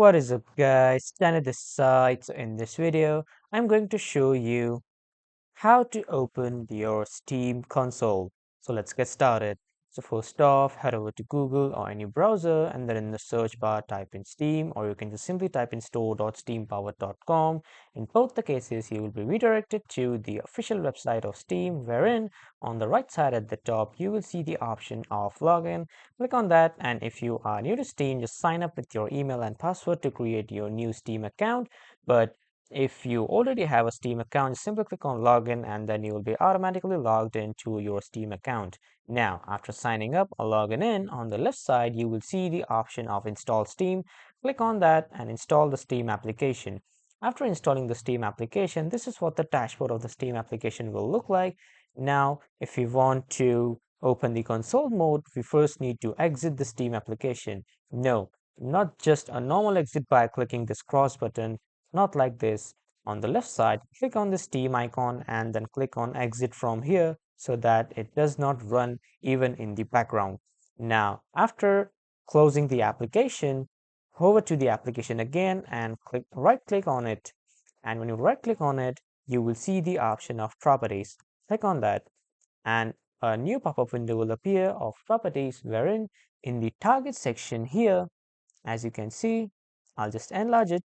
What is up guys, Standard this side. So in this video, I'm going to show you how to open your Steam console. So let's get started. So first off, head over to Google or any browser and then in the search bar type in Steam, or you can just simply type in store.steampower.com. In both the cases, you will be redirected to the official website of Steam, wherein on the right side at the top, you will see the option of login. Click on that, and if you are new to Steam, just sign up with your email and password to create your new Steam account. But if you already have a Steam account, simply click on login and then you will be automatically logged into your Steam account. Now, after signing up or logging in, on the left side, you will see the option of install Steam. Click on that and install the Steam application. After installing the Steam application, this is what the dashboard of the Steam application will look like. Now, if we want to open the console mode, we first need to exit the Steam application. No, not just a normal exit by clicking this cross button, not like this. On the left side, click on the Steam icon and then click on exit from here so that it does not run even in the background. Now, after closing the application, hover to the application again and right click on it. And when you right click on it, you will see the option of properties. Click on that and a new pop-up window will appear of properties, wherein in the target section here, as you can see, I'll just enlarge it.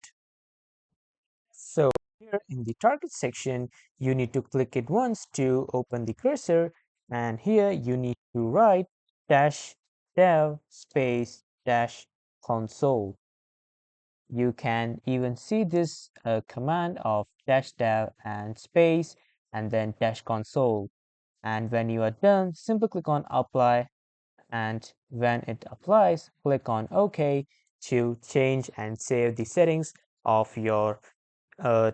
So here in the target section, you need to click it once to open the cursor, and here you need to write dash dev space dash console. You can even see this command of dash dev and space and then dash console. And when you are done, simply click on apply, and when it applies, click on OK to change and save the settings of your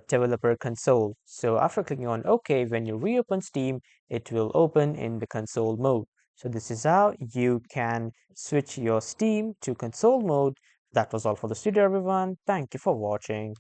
developer console. So after clicking on OK, when you reopen Steam, it will open in the console mode. So this is how you can switch your Steam to console mode. That was all for this video, everyone. Thank you for watching.